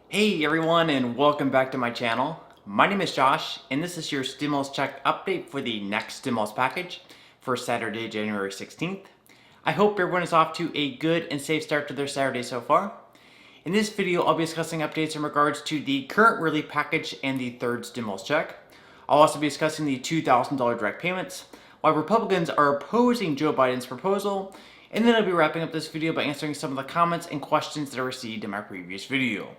Hey everyone, and welcome back to my channel. My name is Josh, and this is your stimulus check update for the next stimulus package for Saturday, January 16th. I hope everyone is off to a good and safe start to their Saturday so far. In this video, I'll be discussing updates in regards to the current relief package and the third stimulus check. I'll also be discussing the $2,000 direct payments, why Republicans are opposing Joe Biden's proposal, and then I'll be wrapping up this video by answering some of the comments and questions that I received in my previous video.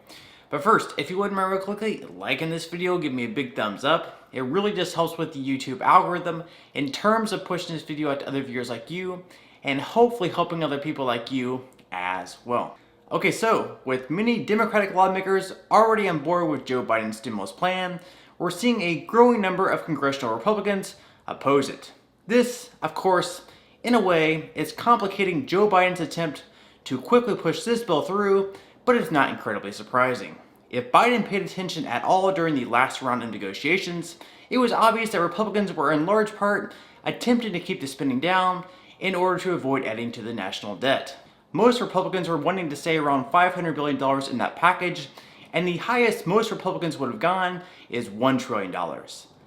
But first, if you wouldn't mind real quickly liking this video, give me a big thumbs up. It really just helps with the YouTube algorithm in terms of pushing this video out to other viewers like you, and hopefully helping other people like you as well. Okay, so with many Democratic lawmakers already on board with Joe Biden's stimulus plan, we're seeing a growing number of congressional Republicans oppose it. This, of course, in a way, is complicating Joe Biden's attempt to quickly push this bill through, but it's not incredibly surprising. If Biden paid attention at all during the last round of negotiations, it was obvious that Republicans were in large part attempting to keep the spending down in order to avoid adding to the national debt. Most Republicans were wanting to stay around $500 billion in that package, and the highest most Republicans would have gone is $1 trillion.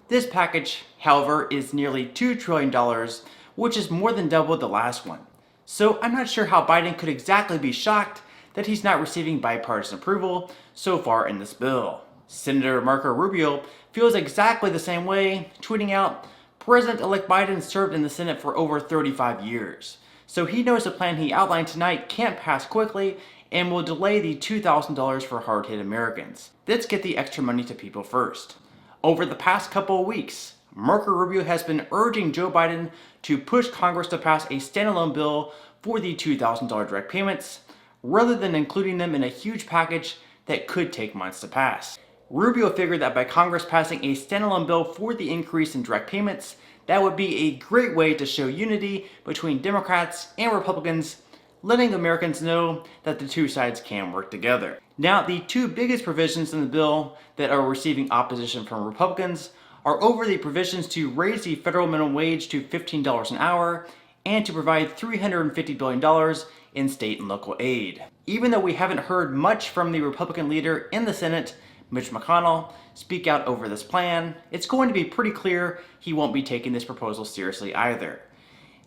This package, however, is nearly $2 trillion, which is more than double the last one. So I'm not sure how Biden could exactly be shocked that he's not receiving bipartisan approval so far in this bill. Senator Marco Rubio feels exactly the same way, tweeting out, "President-elect Biden served in the Senate for over 35 years. So he knows the plan he outlined tonight can't pass quickly and will delay the $2,000 for hard-hit Americans. Let's get the extra money to people first." Over the past couple of weeks, Marco Rubio has been urging Joe Biden to push Congress to pass a standalone bill for the $2,000 direct payments, rather than including them in a huge package that could take months to pass. Rubio figured that by Congress passing a standalone bill for the increase in direct payments, that would be a great way to show unity between Democrats and Republicans, letting Americans know that the two sides can work together. Now, the two biggest provisions in the bill that are receiving opposition from Republicans are over the provisions to raise the federal minimum wage to $15 an hour and to provide $350 billion in state and local aid. Even though we haven't heard much from the Republican leader in the Senate, Mitch McConnell, speak out over this plan, it's going to be pretty clear he won't be taking this proposal seriously either.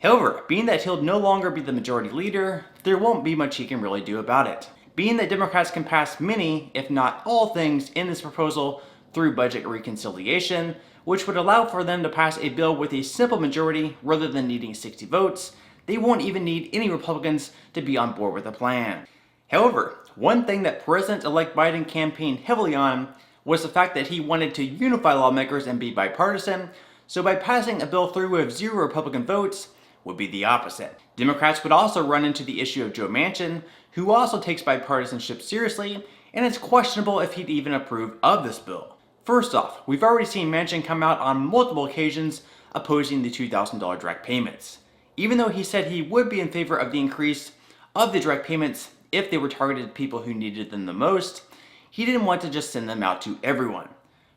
However, being that he'll no longer be the majority leader, there won't be much he can really do about it. Being that Democrats can pass many, if not all things in this proposal through budget reconciliation, which would allow for them to pass a bill with a simple majority rather than needing 60 votes, they won't even need any Republicans to be on board with the plan. However, one thing that President-elect Biden campaigned heavily on was the fact that he wanted to unify lawmakers and be bipartisan, so by passing a bill through with 0 Republican votes would be the opposite. Democrats would also run into the issue of Joe Manchin, who also takes bipartisanship seriously, and it's questionable if he'd even approve of this bill. First off, we've already seen Manchin come out on multiple occasions opposing the $2,000 direct payments. Even though he said he would be in favor of the increase of the direct payments if they were targeted at people who needed them the most, he didn't want to just send them out to everyone.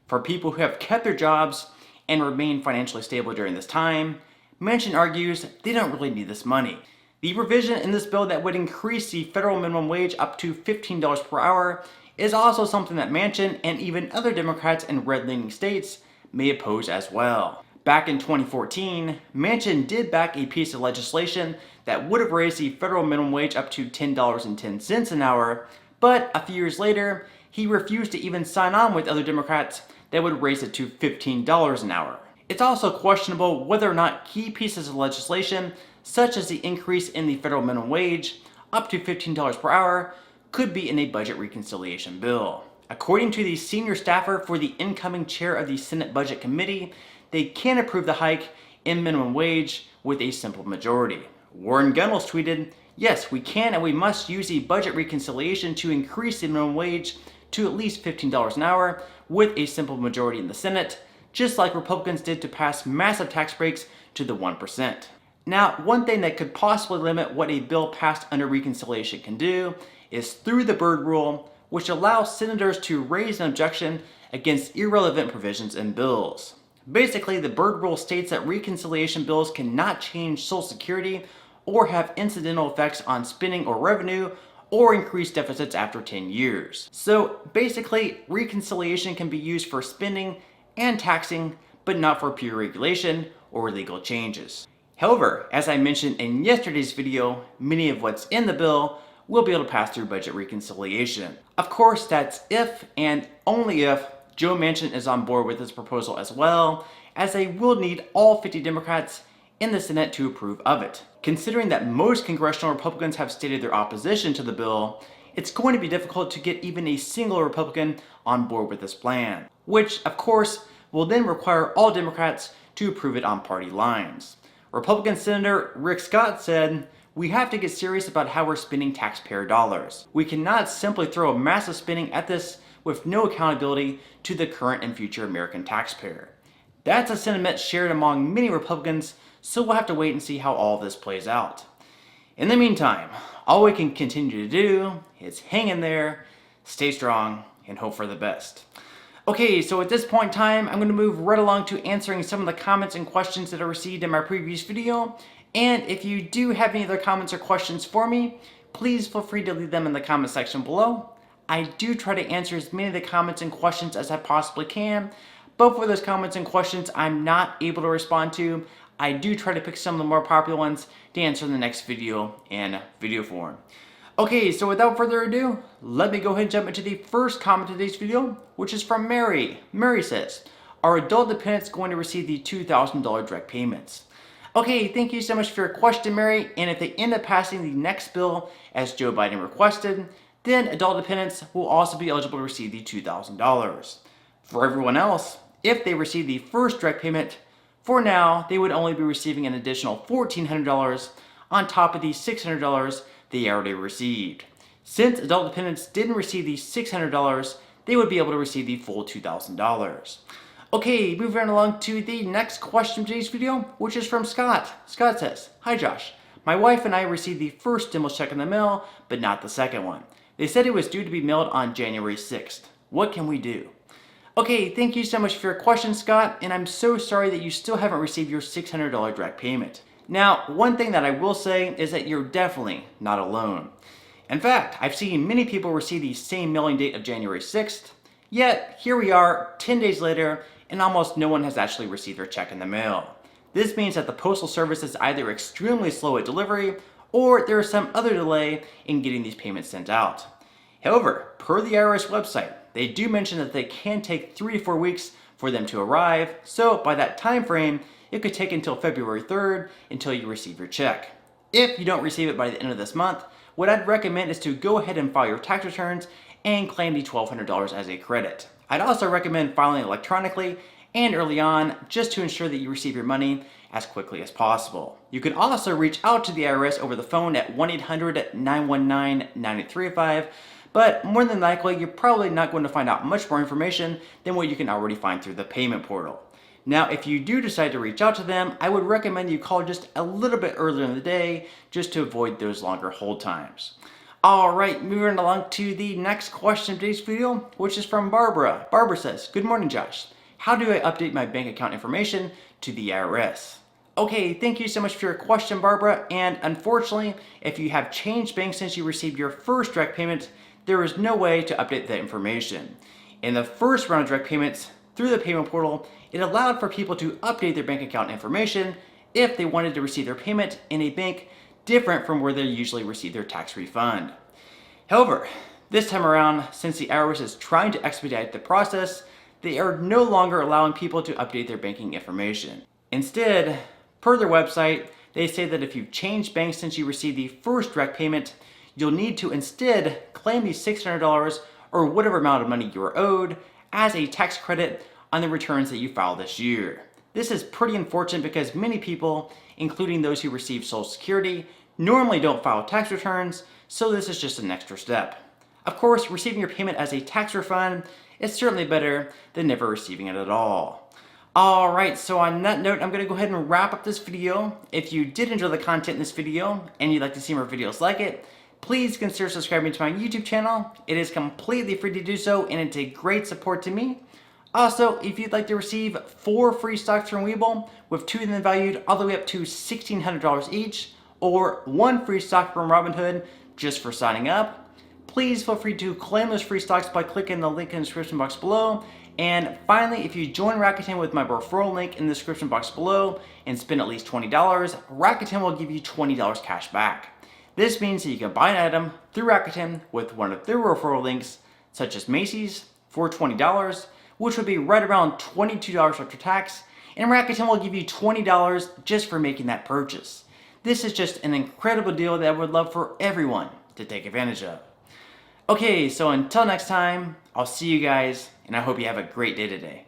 For people who have kept their jobs and remained financially stable during this time, Manchin argues they don't really need this money. The provision in this bill that would increase the federal minimum wage up to $15 per hour is also something that Manchin and even other Democrats in red-leaning states may oppose as well. Back in 2014, Manchin did back a piece of legislation that would have raised the federal minimum wage up to $10.10 an hour, but a few years later, he refused to even sign on with other Democrats that would raise it to $15 an hour. It's also questionable whether or not key pieces of legislation, such as the increase in the federal minimum wage up to $15 per hour, could be in a budget reconciliation bill. According to the senior staffer for the incoming chair of the Senate Budget Committee, they can approve the hike in minimum wage with a simple majority. Warren Gunnels tweeted, "Yes, we can and we must use the budget reconciliation to increase the minimum wage to at least $15 an hour with a simple majority in the Senate, just like Republicans did to pass massive tax breaks to the 1%. Now, one thing that could possibly limit what a bill passed under reconciliation can do is through the Byrd Rule, which allows senators to raise an objection against irrelevant provisions in bills. Basically, the Byrd Rule states that reconciliation bills cannot change Social Security or have incidental effects on spending or revenue or increase deficits after 10 years. So basically, reconciliation can be used for spending and taxing, but not for pure regulation or legal changes. However, as I mentioned in yesterday's video, many of what's in the bill will be able to pass through budget reconciliation. Of course, that's if and only if Joe Manchin is on board with this proposal as well, as they will need all 50 Democrats in the Senate to approve of it. Considering that most congressional Republicans have stated their opposition to the bill, it's going to be difficult to get even a single Republican on board with this plan, which of course will then require all Democrats to approve it on party lines. Republican Senator Rick Scott said, "We have to get serious about how we're spending taxpayer dollars. We cannot simply throw a massive spending at this with no accountability to the current and future American taxpayer." That's a sentiment shared among many Republicans, so we'll have to wait and see how all of this plays out. In the meantime, all we can continue to do is hang in there, stay strong, and hope for the best. Okay, so at this point in time, I'm going to move right along to answering some of the comments and questions that I received in my previous video. And if you do have any other comments or questions for me, please feel free to leave them in the comment section below. I do try to answer as many of the comments and questions as I possibly can, but for those comments and questions I'm not able to respond to, I do try to pick some of the more popular ones to answer in the next video in video form. Okay, so without further ado, let me go ahead and jump into the first comment of today's video, which is from Mary. Mary says, "Are adult dependents going to receive the $2,000 direct payments?" Okay, thank you so much for your question, Mary, and if they end up passing the next bill as Joe Biden requested, then adult dependents will also be eligible to receive the $2,000. For everyone else, if they receive the first direct payment, for now, they would only be receiving an additional $1,400 on top of the $600 they already received. Since adult dependents didn't receive the $600, they would be able to receive the full $2,000. Okay, moving along to the next question of today's video, which is from Scott. Scott says, "Hi Josh, my wife and I received the first stimulus check in the mail, but not the second one. They said it was due to be mailed on January 6th. What can we do?" Okay, thank you so much for your question, Scott, and I'm so sorry that you still haven't received your $600 direct payment. Now, one thing that I will say is that you're definitely not alone. In fact, I've seen many people receive the same mailing date of January 6th, yet here we are 10 days later and almost no one has actually received their check in the mail. This means that the Postal Service is either extremely slow at delivery or there is some other delay in getting these payments sent out. However, per the IRS website, they do mention that they can take 3 to 4 weeks for them to arrive, so by that time frame, it could take until February 3rd until you receive your check. If you don't receive it by the end of this month, what I'd recommend is to go ahead and file your tax returns and claim the $1,200 as a credit. I'd also recommend filing electronically and early on just to ensure that you receive your money as quickly as possible. You can also reach out to the IRS over the phone at 1-800-919-9835, but more than likely you're probably not going to find out much more information than what you can already find through the payment portal. Now, if you do decide to reach out to them, I would recommend you call just a little bit earlier in the day just to avoid those longer hold times. Alright, moving along to the next question of today's video, which is from Barbara. Barbara says, "Good morning, Josh. How do I update my bank account information to the IRS?" Okay, thank you so much for your question, Barbara, and unfortunately, if you have changed banks since you received your first direct payment, there is no way to update that information. In the first round of direct payments, through the payment portal, it allowed for people to update their bank account information if they wanted to receive their payment in a bank different from where they usually receive their tax refund. However, this time around, since the IRS is trying to expedite the process, they are no longer allowing people to update their banking information. Instead, per their website, they say that if you've changed banks since you received the first direct payment, you'll need to instead claim the $600 or whatever amount of money you are owed as a tax credit on the returns that you filed this year. This is pretty unfortunate because many people, including those who receive Social Security, normally don't file tax returns, so this is just an extra step. Of course, receiving your payment as a tax refund is certainly better than never receiving it at all. Alright, so on that note, I'm going to go ahead and wrap up this video. If you did enjoy the content in this video and you'd like to see more videos like it, please consider subscribing to my YouTube channel. It is completely free to do so and it's a great support to me. Also, if you'd like to receive 4 free stocks from Webull, with 2 of them valued all the way up to $1,600 each, or 1 free stock from Robinhood just for signing up. Please feel free to claim those free stocks by clicking the link in the description box below. And finally, if you join Rakuten with my referral link in the description box below and spend at least $20, Rakuten will give you $20 cash back. This means that you can buy an item through Rakuten with one of their referral links, such as Macy's, for $20, which would be right around $22 after tax, and Rakuten will give you $20 just for making that purchase. This is just an incredible deal that I would love for everyone to take advantage of. Okay, so until next time, I'll see you guys, and I hope you have a great day today.